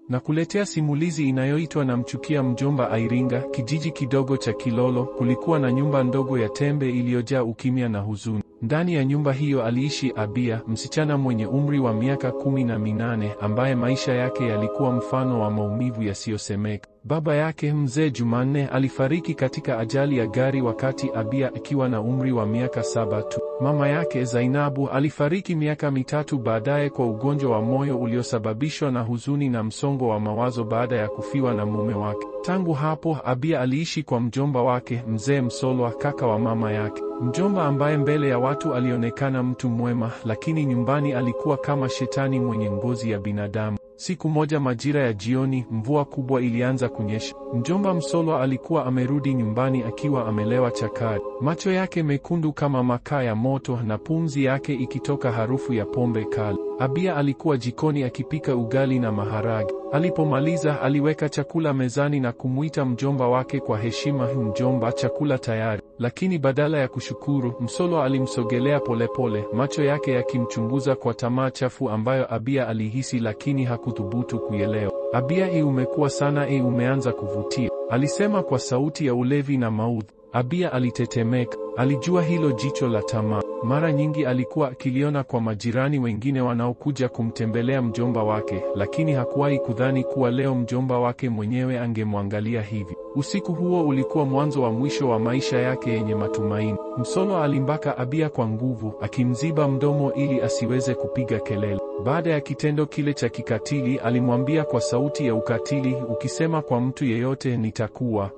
Na kuletea simulizi inayoitwa Namchukia Mjomba. Iringa, kijiji kidogo cha Kilolo, kulikuwa na nyumba ndogo ya tembe iliyojaa ukimya na huzuni. Ndani ya nyumba hiyo aliishi Abia, msichana mwenye umri wa miaka 18 ambaye maisha yake yalikuwa mfano wa maumivu yasiyosemeka. Baba yake Mzee Jumanne alifariki katika ajali ya gari wakati Abia akiwa na umri wa miaka 7 tu. Mama yake Zainabu alifariki miaka mitatu baadaye kwa ugonjwa wa moyo uliosababishwa na huzuni na msongo wa mawazo baada ya kufiwa na mume wake. Tangu hapo Abia aliishi kwa mjomba wake Mzee Msolwa, kaka wa mama yake. Mjomba ambaye mbele ya watu alionekana mtu mwema, lakini nyumbani alikuwa kama shetani mwenye ngozi ya binadamu. Siku moja majira ya jioni, mvua kubwa ilianza kunyesha. Mjomba Msolwa alikuwa amerudi nyumbani akiwa amelewa chakari, macho yake mekundu kama makaa ya moto na pumzi yake ikitoka harufu ya pombe kali. Abia alikuwa jikoni akipika ugali na maharage. Alipomaliza aliweka chakula mezani na kumuita mjomba wake kwa heshima, "Mjomba, chakula tayari." Lakini badala ya kushukuru, Msolwa alimsogelea polepole, macho yake yakimchunguza kwa tamaa chafu ambayo Abia alihisi lakini hakuthubutu kuielewa. "Abia, umekuwa sana, umeanza kuvutia," alisema kwa sauti ya ulevi na maudhi. Abia alitetemeka. Alijua hilo jicho la tamaa. Mara nyingi alikuwa akiliona kwa majirani wengine wanaokuja kumtembelea mjomba wake, lakini hakuwahi kudhani kuwa leo mjomba wake mwenyewe angemwangalia hivi. Usiku huo ulikuwa mwanzo wa mwisho wa maisha yake yenye matumaini. Msolwa alimbaka Abia kwa nguvu, akimziba mdomo ili asiweze kupiga kelele. Baada ya kitendo kile cha kikatili, alimwambia kwa sauti ya ukatili, "Ukisema kwa mtu yeyote nitakuwa."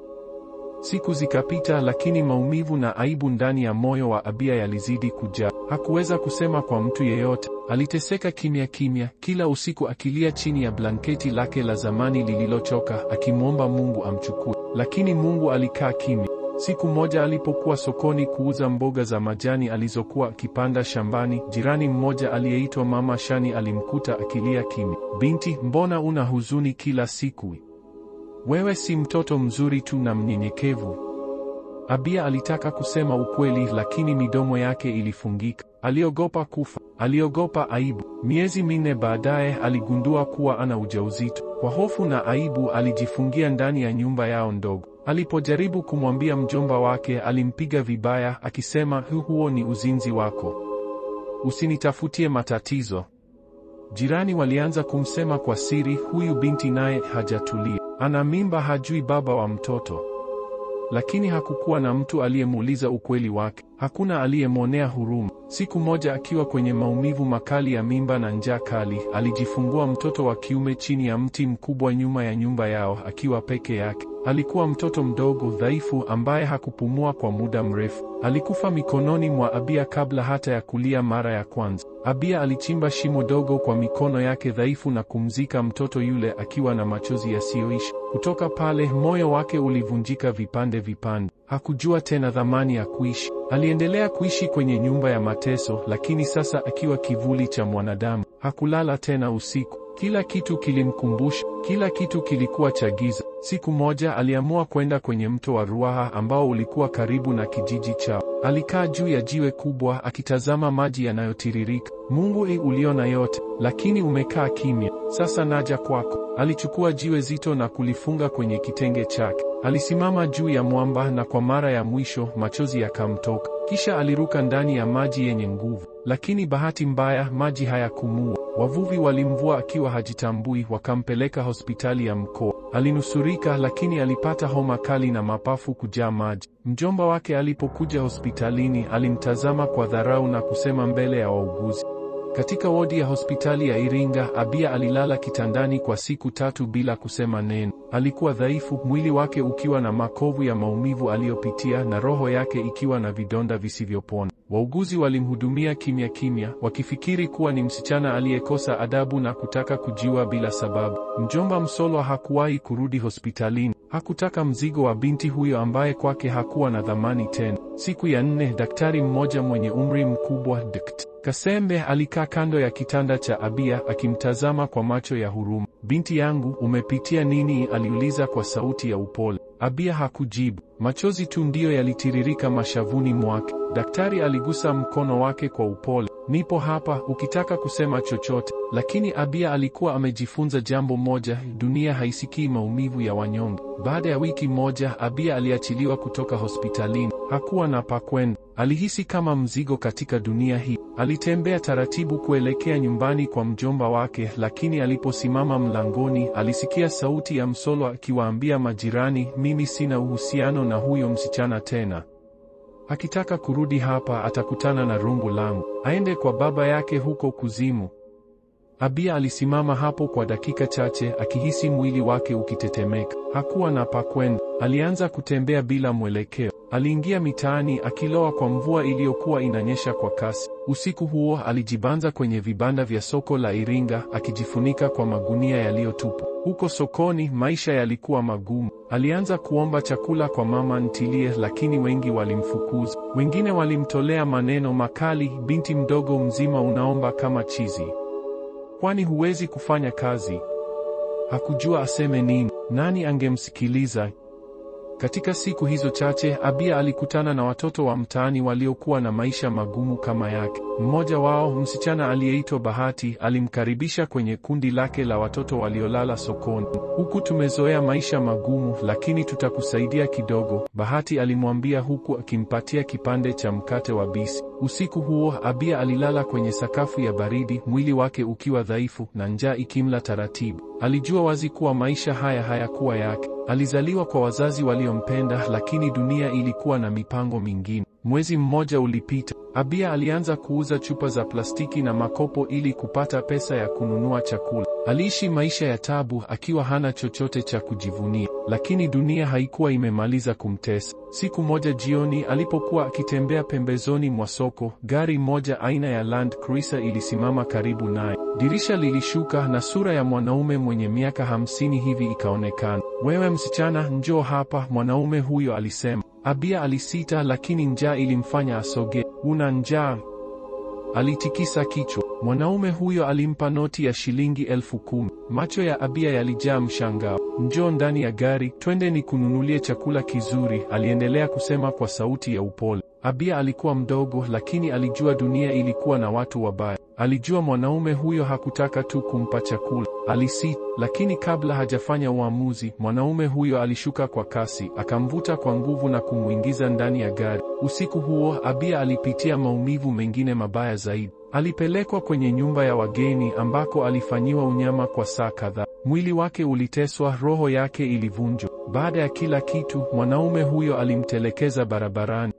Siku zikapita, lakini maumivu na aibu ndani ya moyo wa Abia yalizidi kujaa. Hakuweza kusema kwa mtu yeyote. Aliteseka kimya kimya, kila usiku akilia chini ya blanketi lake la zamani lililochoka, akimwomba Mungu amchukue. Lakini Mungu alikaa kimya. Siku moja alipokuwa sokoni kuuza mboga za majani alizokuwa akipanda shambani, jirani mmoja aliyeitwa Mama Shani alimkuta akilia kimya. "Binti, mbona una huzuni kila siku? Wewe si mtoto mzuri tu na mnyenyekevu?" Abia alitaka kusema ukweli, lakini midomo yake ilifungika. Aliogopa kufa, aliogopa aibu. Miezi 4 baadaye aligundua kuwa ana ujauzito. Kwa hofu na aibu alijifungia ndani ya nyumba yao ndogo. Alipojaribu kumwambia mjomba wake, alimpiga vibaya akisema, "Huo ni uzinzi wako. Usinitafutie matatizo." Jirani walianza kumsema kwa siri, "Huyu binti naye hajatulia. Ana mimba, hajui baba wa mtoto." Lakini hakukuwa na mtu aliyemuuliza ukweli wake. Hakuna aliyemwonea huruma. Siku moja akiwa kwenye maumivu makali ya mimba na njaa kali, alijifungua mtoto wa kiume chini ya mti mkubwa nyuma ya nyumba yao akiwa peke yake. Alikuwa mtoto mdogo, dhaifu, ambaye hakupumua kwa muda mrefu. Alikufa mikononi mwa Abia kabla hata ya kulia mara ya kwanza. Abia alichimba shimo dogo kwa mikono yake dhaifu na kumzika mtoto yule akiwa na machozi yasiyoisha. Kutoka pale moyo wake ulivunjika vipande vipande. Hakujua tena thamani ya kuishi. Aliendelea kuishi kwenye nyumba ya mateso, lakini sasa akiwa kivuli cha mwanadamu. Hakulala tena usiku. Kila kitu kilimkumbusha, kila kitu kilikuwa cha giza. Siku moja aliamua kwenda kwenye mto wa Ruaha ambao ulikuwa karibu na kijiji chao. Alikaa juu ya jiwe kubwa akitazama maji yanayotiririka. "Mungu, uliona yote, lakini umekaa kimya. Sasa naja kwako." Alichukua jiwe zito na kulifunga kwenye kitenge chake. Alisimama juu ya mwamba na kwa mara ya mwisho machozi yakamtoka. Kisha aliruka ndani ya maji yenye nguvu. Lakini bahati mbaya maji hayakumua. Wavuvi walimvua akiwa hajitambui, wakampeleka hospitali ya mkoa. Alinusurika, lakini alipata homa kali na mapafu kujaa maji. Mjomba wake alipokuja hospitalini alimtazama kwa dharau na kusema mbele ya wauguzi. Katika wodi ya hospitali ya Iringa, Abia alilala kitandani kwa siku 3 bila kusema neno. Alikuwa dhaifu, mwili wake ukiwa na makovu ya maumivu aliyopitia na roho yake ikiwa na vidonda visivyopona. Wauguzi walimhudumia kimya kimya, wakifikiri kuwa ni msichana aliyekosa adabu na kutaka kujiua bila sababu. Mjomba Msolwa hakuwahi kurudi hospitalini. Hakutaka mzigo wa binti huyo ambaye kwake hakuwa na thamani tena. Siku ya 4, daktari mmoja mwenye umri mkubwa, Dkt. Kasembe, alikaa kando ya kitanda cha Abia akimtazama kwa macho ya huruma. "Binti yangu, umepitia nini?" aliuliza kwa sauti ya upole. Abia hakujibu. Machozi tu ndiyo yalitiririka mashavuni mwake. Daktari aligusa mkono wake kwa upole. Nipo hapa ukitaka kusema chochote. Lakini Abia alikuwa amejifunza jambo moja, dunia haisikii maumivu ya wanyonge. Baada ya wiki moja, Abia aliachiliwa kutoka hospitalini. Hakuwa na pa kwenda. Alihisi kama mzigo katika dunia hii. Alitembea taratibu kuelekea nyumbani kwa mjomba wake, lakini aliposimama mlangoni, alisikia sauti ya Msolo akiwaambia majirani, mimi sina uhusiano na huyo msichana tena. Akitaka kurudi hapa atakutana na rungu langu. Aende kwa baba yake huko kuzimu. Abia alisimama hapo kwa dakika chache akihisi mwili wake ukitetemeka. Hakuwa na pa kwenda. Alianza kutembea bila mwelekeo. Aliingia mitaani akiloa kwa mvua iliyokuwa inanyesha kwa kasi. Usiku huo alijibanza kwenye vibanda vya soko la Iringa akijifunika kwa magunia yaliyotupwa. Huko sokoni maisha yalikuwa magumu. Alianza kuomba chakula kwa mama ntilie, lakini wengi walimfukuza. Wengine walimtolea maneno makali, binti mdogo mzima unaomba kama chizi. Kwani huwezi kufanya kazi? Hakujua aseme nini. Nani angemsikiliza? Katika siku hizo chache, Abia alikutana na watoto wa mtaani waliokuwa na maisha magumu kama yake. Mmoja wao, msichana aliyeitwa Bahati, alimkaribisha kwenye kundi lake la watoto waliolala sokoni. Huku tumezoea maisha magumu, lakini tutakusaidia kidogo, Bahati alimwambia huku akimpatia kipande cha mkate wa bisi. Usiku huo, Abia alilala kwenye sakafu ya baridi, mwili wake ukiwa dhaifu na njaa ikimla taratibu. Alijua wazi kuwa maisha haya hayakuwa yake. Alizaliwa kwa wazazi waliompenda, lakini dunia ilikuwa na mipango mingine. Mwezi mmoja ulipita. Abia alianza kuuza chupa za plastiki na makopo ili kupata pesa ya kununua chakula. Aliishi maisha ya tabu akiwa hana chochote cha kujivunia, lakini dunia haikuwa imemaliza kumtesa. Siku moja jioni alipokuwa akitembea pembezoni mwa soko, gari moja aina ya Land Cruiser ilisimama karibu naye. Dirisha lilishuka na sura ya mwanaume mwenye miaka 50 hivi ikaonekana. Wewe msichana, njoo hapa, mwanaume huyo alisema. Abia alisita, lakini njaa ilimfanya asoge. Una njaa? Alitikisa kichwa. Mwanaume huyo alimpa noti ya shilingi 10,000. Macho ya Abia yalijaa mshangao. Njoo ndani ya gari, twende nikununulie chakula kizuri, aliendelea kusema kwa sauti ya upole. Abia alikuwa mdogo, lakini alijua dunia ilikuwa na watu wabaya. Alijua mwanaume huyo hakutaka tu kumpa chakula. Alisita, lakini kabla hajafanya uamuzi, mwanaume huyo alishuka kwa kasi, akamvuta kwa nguvu na kumuingiza ndani ya gari. Usiku huo, Abia alipitia maumivu mengine mabaya zaidi. Alipelekwa kwenye nyumba ya wageni ambako alifanyiwa unyama kwa saa kadhaa. Mwili wake uliteswa, roho yake ilivunjwa. Baada ya kila kitu, mwanaume huyo alimtelekeza barabarani.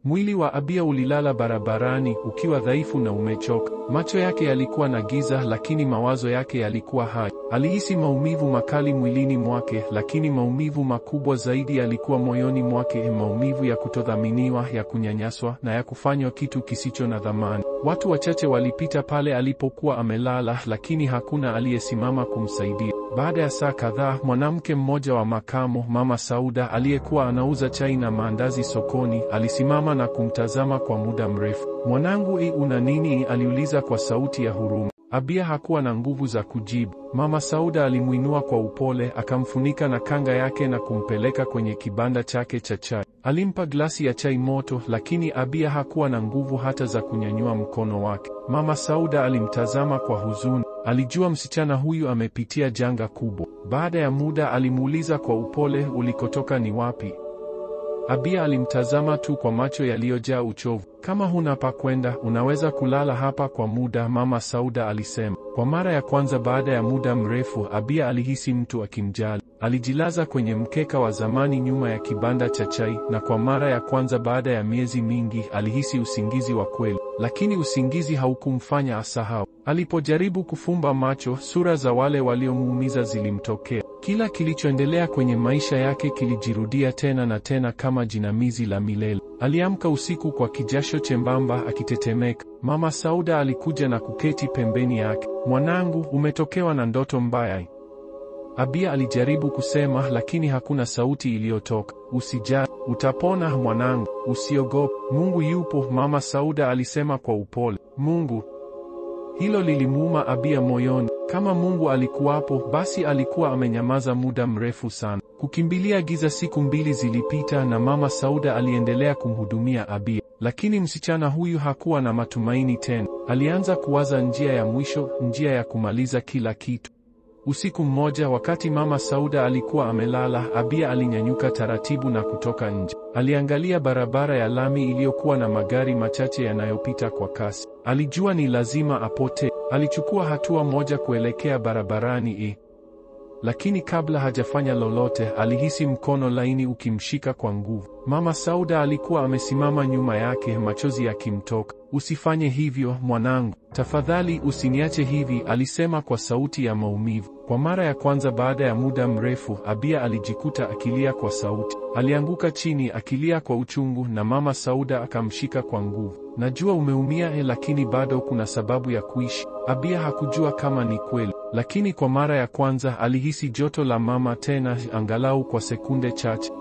Mwili wa Abia ulilala barabarani ukiwa dhaifu na umechoka. Macho yake yalikuwa na giza, lakini mawazo yake yalikuwa hai. Alihisi maumivu makali mwilini mwake, lakini maumivu makubwa zaidi yalikuwa moyoni mwake, maumivu ya kutodhaminiwa, ya kunyanyaswa na ya kufanywa kitu kisicho na dhamani. Watu wachache walipita pale alipokuwa amelala, lakini hakuna aliyesimama kumsaidia. Baada ya saa kadhaa, mwanamke mmoja wa makamo, Mama Sauda, aliyekuwa anauza chai na maandazi sokoni, alisimama na kumtazama kwa muda mrefu. Mwanangu, una nini? Aliuliza kwa sauti ya huruma. Abia hakuwa na nguvu za kujibu. Mama Sauda alimuinua kwa upole, akamfunika na kanga yake na kumpeleka kwenye kibanda chake cha chai. Alimpa glasi ya chai moto, lakini Abia hakuwa na nguvu hata za kunyanyua mkono wake. Mama Sauda alimtazama kwa huzuni. Alijua msichana huyu amepitia janga kubwa. Baada ya muda alimuuliza kwa upole, ulikotoka ni wapi? Abia alimtazama tu kwa macho yaliyojaa uchovu. Kama huna pa kwenda, unaweza kulala hapa kwa muda, Mama Sauda alisema. Kwa mara ya kwanza baada ya muda mrefu, Abia alihisi mtu akimjali. Alijilaza kwenye mkeka wa zamani nyuma ya kibanda cha chai, na kwa mara ya kwanza baada ya miezi mingi, alihisi usingizi wa kweli. Lakini usingizi haukumfanya asahau. Alipojaribu kufumba macho, sura za wale waliomuumiza zilimtokea. Kila kilichoendelea kwenye maisha yake kilijirudia tena na tena kama jinamizi la milele. Aliamka usiku kwa kijasho chembamba, akitetemeka. Mama Sauda alikuja na kuketi pembeni yake. Mwanangu, umetokewa na ndoto mbaya. Abia alijaribu kusema, lakini hakuna sauti iliyotoka. Usijali, utapona mwanangu, usiogope, Mungu yupo, Mama Sauda alisema kwa upole. Mungu? Hilo lilimuuma Abia moyoni. Kama Mungu alikuwapo, basi alikuwa amenyamaza muda mrefu sana. Kukimbilia giza. Siku 2 zilipita na Mama Sauda aliendelea kumhudumia Abia. Lakini msichana huyu hakuwa na matumaini tena. Alianza kuwaza njia ya mwisho, njia ya kumaliza kila kitu. Usiku mmoja wakati Mama Sauda alikuwa amelala, Abia alinyanyuka taratibu na kutoka nje. Aliangalia barabara ya lami iliyokuwa na magari machache yanayopita kwa kasi. Alijua ni lazima apotee. Alichukua hatua moja kuelekea barabarani lakini kabla hajafanya lolote, alihisi mkono laini ukimshika kwa nguvu. Mama Sauda alikuwa amesimama nyuma yake, machozi yakimtoka. "Usifanye hivyo mwanangu, tafadhali usiniache hivi," alisema kwa sauti ya maumivu. Kwa mara ya kwanza baada ya muda mrefu, Abia alijikuta akilia kwa sauti. Alianguka chini akilia kwa uchungu na Mama Sauda akamshika kwa nguvu. "Najua umeumia lakini bado kuna sababu ya kuishi." Abia hakujua kama ni kweli, lakini kwa mara ya kwanza alihisi joto la mama tena, angalau kwa sekunde chache.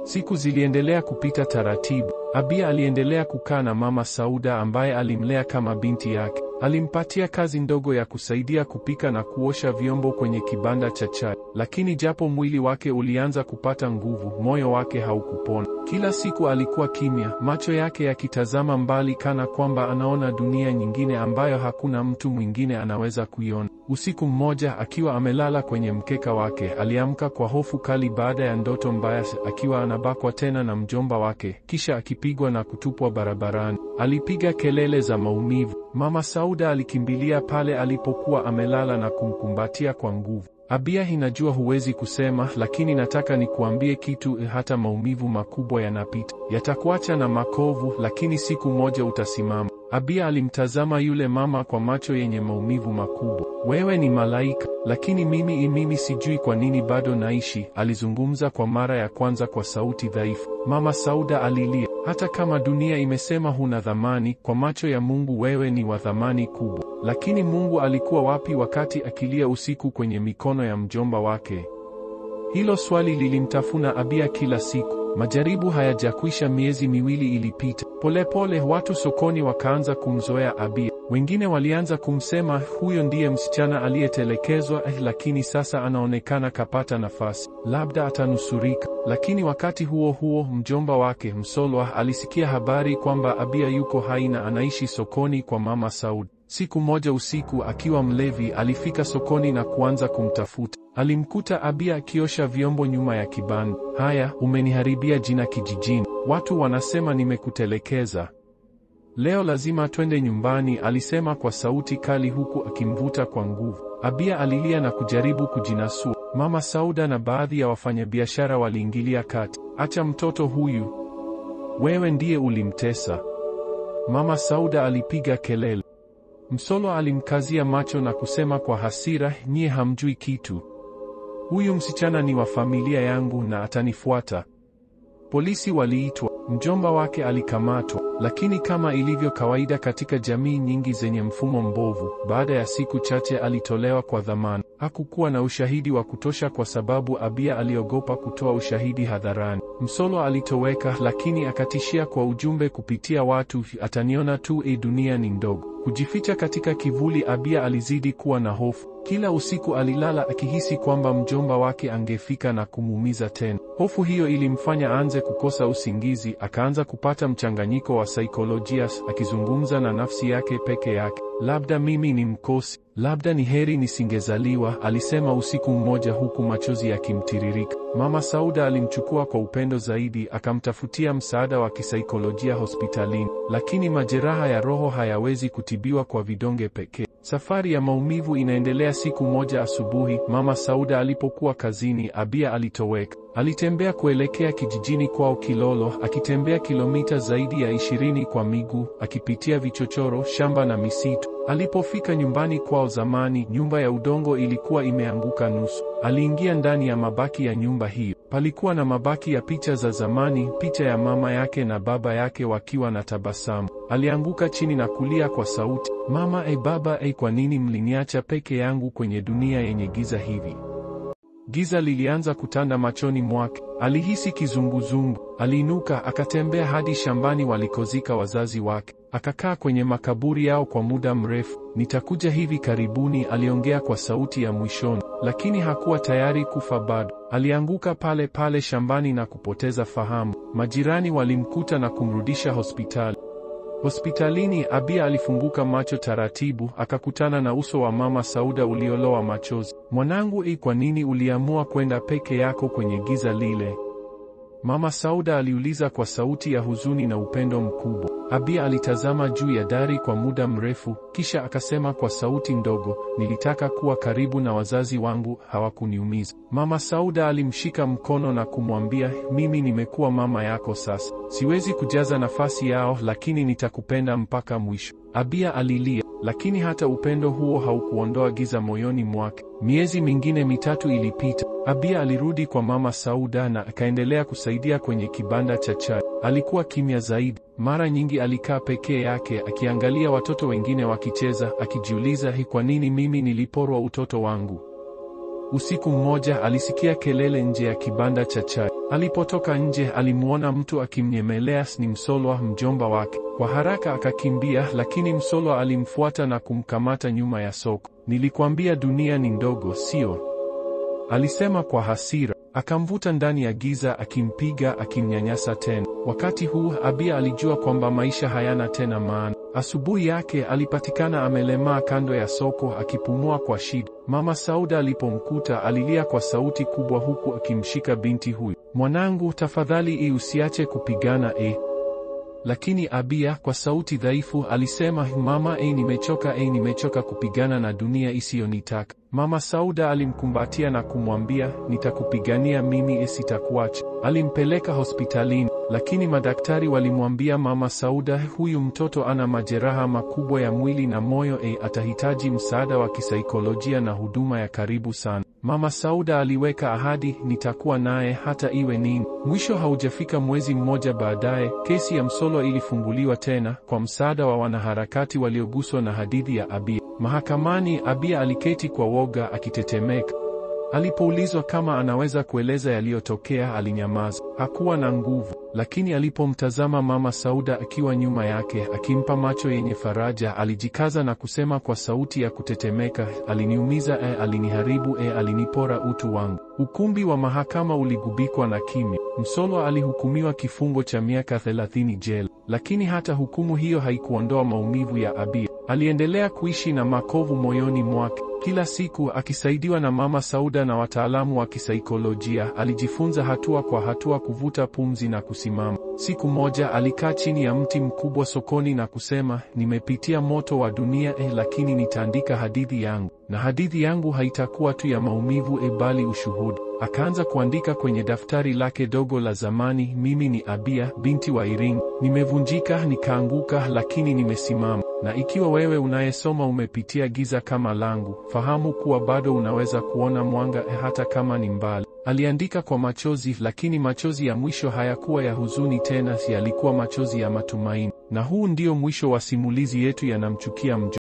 Siku ziliendelea kupita taratibu. Abia aliendelea kukaa na Mama Sauda ambaye alimlea kama binti yake. Alimpatia kazi ndogo ya kusaidia kupika na kuosha vyombo kwenye kibanda cha chai. Lakini japo mwili wake ulianza kupata nguvu, moyo wake haukupona. Kila siku alikuwa kimya, macho yake yakitazama mbali kana kwamba anaona dunia nyingine ambayo hakuna mtu mwingine anaweza kuiona. Usiku mmoja akiwa amelala kwenye mkeka wake, aliamka kwa hofu kali baada ya ndoto mbaya, akiwa anabakwa tena na mjomba wake, kisha akipigwa na kutupwa barabarani. Alipiga kelele za maumivu. Mama Sauda alikimbilia pale alipokuwa amelala na kumkumbatia kwa nguvu. "Abia, ninajua huwezi kusema, lakini nataka nikuambie kitu. Hata maumivu makubwa yanapita, yatakuacha na makovu, lakini siku moja utasimama." Abia alimtazama yule mama kwa macho yenye maumivu makubwa. "Wewe ni malaika, lakini mimi sijui kwa nini bado naishi," alizungumza kwa mara ya kwanza kwa sauti dhaifu. Mama Sauda alilia. "Hata kama dunia imesema huna thamani, kwa macho ya Mungu wewe ni wa thamani kubwa." Lakini Mungu alikuwa wapi wakati akilia usiku kwenye mikono ya mjomba wake? Hilo swali lilimtafuna Abia kila siku. Majaribu hayajakwisha. Miezi 2 ilipita. Polepole watu sokoni wakaanza kumzoea Abia. Wengine walianza kumsema, huyo ndiye msichana aliyetelekezwa, lakini sasa anaonekana kapata nafasi, labda atanusurika. Lakini wakati huo huo mjomba wake Msolwa alisikia habari kwamba Abia yuko hai na anaishi sokoni kwa Mama Sauda. Siku moja usiku akiwa mlevi, alifika sokoni na kuanza kumtafuta. Alimkuta Abia akiosha vyombo nyuma ya kibanda. "Haya, umeniharibia jina kijijini. Watu wanasema nimekutelekeza. Leo lazima twende nyumbani," alisema kwa sauti kali huku akimvuta kwa nguvu. Abia alilia na kujaribu kujinasua. Mama Sauda na baadhi ya wafanyabiashara waliingilia kati. "Acha mtoto huyu. Wewe ndiye ulimtesa." Mama Sauda alipiga kelele. Msolo alimkazia macho na kusema kwa hasira, "Nyie hamjui kitu. Huyu msichana ni wa familia yangu na atanifuata." Polisi waliitwa. Mjomba wake alikamatwa, lakini kama ilivyo kawaida katika jamii nyingi zenye mfumo mbovu, baada ya siku chache alitolewa kwa dhamana. Hakukuwa na ushahidi wa kutosha kwa sababu Abia aliogopa kutoa ushahidi hadharani. Msolo alitoweka, lakini akatishia kwa ujumbe kupitia watu, "Ataniona tu, dunia ni ndogo." Kujificha katika kivuli, Abia alizidi kuwa na hofu. Kila usiku alilala akihisi kwamba mjomba wake angefika na kumuumiza tena. Hofu hiyo ilimfanya aanze kukosa usingizi, akaanza kupata mchanganyiko wa saikolojia, akizungumza na nafsi yake peke yake. "Labda mimi ni mkosi, labda ni heri nisingezaliwa," alisema usiku mmoja huku machozi yakimtiririka. Mama Sauda alimchukua kwa upendo zaidi, akamtafutia msaada wa kisaikolojia hospitalini. Lakini majeraha ya roho hayawezi kutibiwa kwa vidonge pekee. Safari ya maumivu inaendelea. Siku moja asubuhi, Mama Sauda alipokuwa kazini, Abia alitoweka. Alitembea kuelekea kijijini kwao Kilolo, akitembea kilomita zaidi ya 20 kwa miguu, akipitia vichochoro, shamba na misitu. Alipofika nyumbani kwao zamani, nyumba ya udongo ilikuwa imeanguka nusu. Aliingia ndani ya mabaki ya nyumba hiyo. Palikuwa na mabaki ya picha za zamani, picha ya mama yake na baba yake wakiwa na tabasamu. Alianguka chini na kulia kwa sauti, "Mama, baba, kwa nini mliniacha peke yangu kwenye dunia yenye giza hivi?" Giza lilianza kutanda machoni mwake. Alihisi kizunguzungu. Aliinuka akatembea hadi shambani walikozika wazazi wake. Akakaa kwenye makaburi yao kwa muda mrefu. Nitakuja hivi karibuni, aliongea kwa sauti ya mwishoni, lakini hakuwa tayari kufa bado. Alianguka pale pale shambani na kupoteza fahamu. Majirani walimkuta na kumrudisha hospitali. Hospitalini, Abia alifunguka macho taratibu, akakutana na uso wa Mama Sauda uliolowa machozi. Mwanangu, kwa nini uliamua kwenda peke yako kwenye giza lile? Mama Sauda aliuliza kwa sauti ya huzuni na upendo mkubwa. Abia alitazama juu ya dari kwa muda mrefu, kisha akasema kwa sauti ndogo, nilitaka kuwa karibu na wazazi wangu, hawakuniumiza. Mama Sauda alimshika mkono na kumwambia, mimi nimekuwa mama yako sasa. Siwezi kujaza nafasi yao, lakini nitakupenda mpaka mwisho. Abia alilia, lakini hata upendo huo haukuondoa giza moyoni mwake. Miezi mingine mitatu ilipita. Abia alirudi kwa Mama Sauda na akaendelea kusaidia kwenye kibanda cha chai. Alikuwa kimya zaidi. Mara nyingi alikaa pekee yake akiangalia watoto wengine wakicheza, akijiuliza, kwa nini mimi niliporwa utoto wangu? Usiku mmoja alisikia kelele nje ya kibanda cha chai. Alipotoka nje alimuona mtu akimnyemelea. Ni Msolwa, mjomba wake. Kwa haraka akakimbia, lakini Msolwa alimfuata na kumkamata nyuma ya soko. Nilikwambia dunia ni ndogo, sio? Alisema kwa hasira. Akamvuta ndani ya giza, akimpiga, akimnyanyasa tena. Wakati huu Abia alijua kwamba maisha hayana tena maana. Asubuhi yake alipatikana amelemaa kando ya soko, akipumua kwa shida. Mama Sauda alipomkuta alilia kwa sauti kubwa, huku akimshika binti huyu. Mwanangu, tafadhali usiache kupigana Lakini Abia kwa sauti dhaifu alisema, mama, nimechoka kupigana na dunia isiyonitaka. Mama Sauda alimkumbatia na kumwambia, nitakupigania mimi, sitakuacha. Alimpeleka hospitalini, lakini madaktari walimwambia Mama Sauda, huyu mtoto ana majeraha makubwa ya mwili na moyo, atahitaji msaada wa kisaikolojia na huduma ya karibu sana. Mama Sauda aliweka ahadi, nitakuwa naye hata iwe nini. Mwisho haujafika mwezi mmoja baadaye, kesi ya Msolwa ilifunguliwa tena kwa msaada wa wanaharakati walioguswa na hadithi ya Abia. Mahakamani, Abia aliketi kwa woga, akitetemeka. Alipoulizwa kama anaweza kueleza yaliyotokea, alinyamaza. Hakuwa na nguvu, lakini alipomtazama Mama Sauda akiwa nyuma yake, akimpa macho yenye faraja, alijikaza na kusema kwa sauti ya kutetemeka, aliniumiza, aliniharibu, alinipora utu wangu. Ukumbi wa mahakama uligubikwa na kimya. Msolwa alihukumiwa kifungo cha miaka 30 jela, lakini hata hukumu hiyo haikuondoa maumivu ya Abia. Aliendelea kuishi na makovu moyoni mwake. Kila siku akisaidiwa na Mama Sauda na wataalamu wa kisaikolojia, alijifunza hatua kwa hatua kuvuta pumzi na kusimama. Siku moja alikaa chini ya mti mkubwa sokoni na kusema, nimepitia moto wa dunia, lakini nitaandika hadithi yangu. Na hadithi yangu haitakuwa tu ya maumivu, bali ushuhuda. Akaanza kuandika kwenye daftari lake dogo la zamani, mimi ni Abia, binti wa Iringa. Nimevunjika, nikaanguka, lakini nimesimama. Na ikiwa wewe unayesoma umepitia giza kama langu, fahamu kuwa bado unaweza kuona mwanga, hata kama ni mbali. Aliandika kwa machozi, lakini machozi ya mwisho hayakuwa ya huzuni tena, yalikuwa machozi ya matumaini. Na huu ndio mwisho wa simulizi yetu ya Namchukia Mjomba.